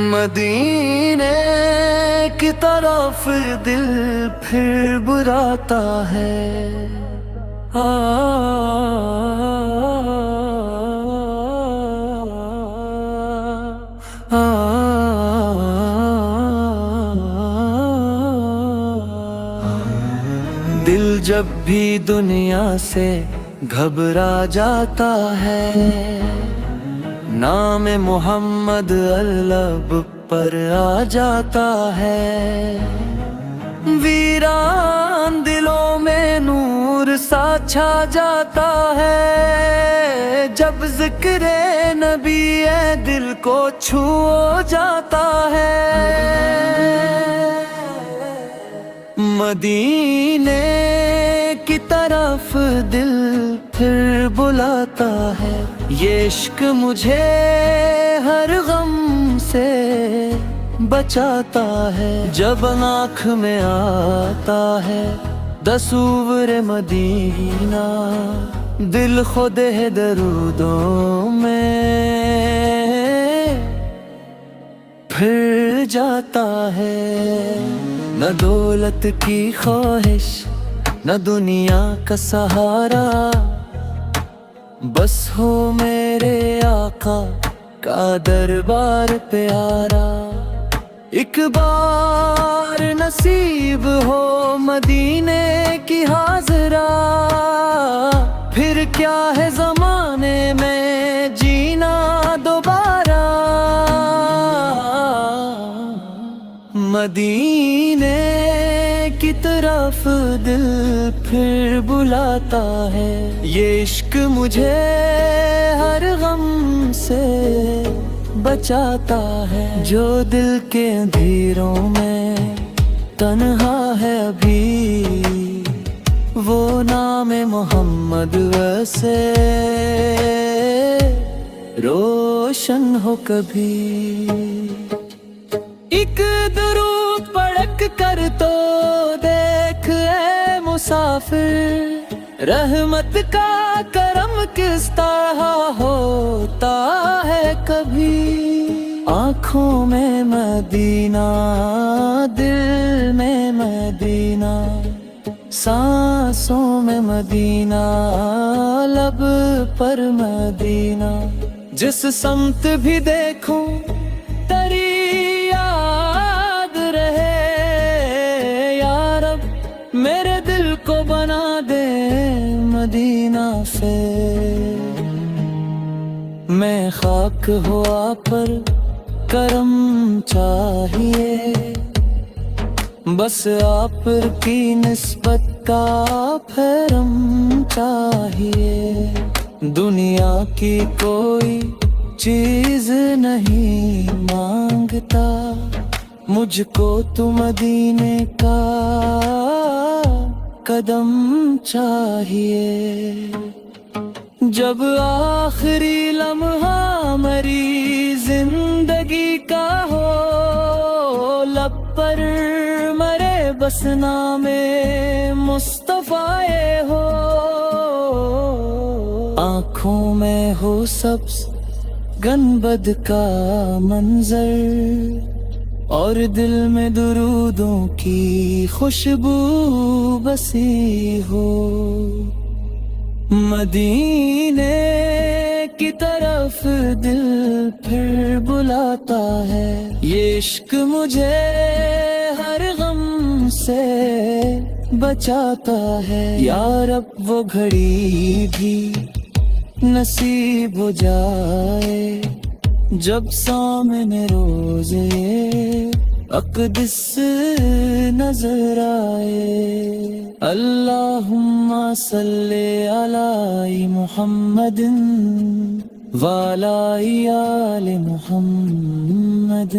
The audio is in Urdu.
مدینے کی طرف دل پھر براتا ہے، دل جب بھی دنیا سے گھبرا جاتا ہے، نام محمد لب پر آ جاتا ہے، ویران دلوں میں نور سا چھا جاتا ہے، جب ذکر نبی دل کو چھو جاتا ہے۔ مدینے کی طرف دل پھر بلاتا ہے، یہ عشق مجھے ہر غم سے بچاتا ہے، جب آنکھ میں آتا ہے تصور مدینہ، دل خود ہے درودوں میں پھر جاتا ہے، نہ دولت کی خواہش نہ دنیا کا سہارا، بس ہو میرے آقا کا دربار پیارا، ایک بار نصیب ہو مدینے کی حاضرہ، پھر کیا ہے زمانے میں جینا دوبارہ۔ مدینے کی طرف دل پھر بلاتا ہے، یہ عشق مجھے ہر غم سے بچاتا ہے، جو دل کے اندھیروں میں تنہا ہے ابھی، وہ نام محمد ویسے روشن ہو کبھی۔ ایک درود پڑھ کر تو دیکھ اے مسافر، رحمت کا کرم کس طرح ہوتا ہے کبھی، آنکھوں میں مدینہ دل میں مدینہ، سانسوں میں مدینہ لب پر مدینہ، جس سمت بھی دیکھوں تری یاد رہے، یا رب میرے دل کو بنا دے مدینہ سے، میں خاک ہوا پر کرم چاہیے، بس آپ کی نسبت کا پھرم چاہیے، دنیا کی کوئی چیز نہیں مانگتا، مجھ کو تو مدینے کا قدم چاہیے، جب آخری لمحہ میری زندگی کا ہو، لب پر مرے بس نام مصطفیٰ ہو، آنکھوں میں ہو سبز گنبد کا منظر، اور دل میں درودوں کی خوشبو بسی ہو، مدینے کی طرف دل پھر بلاتا ہے، یہ عشق مجھے ہر غم سے بچاتا ہے، یا رب وہ گھڑی بھی نصیب ہو جائے، جب سامنے روزے اقدس نظر آئے، اللہم صلی علی محمد وعلی آل محمد۔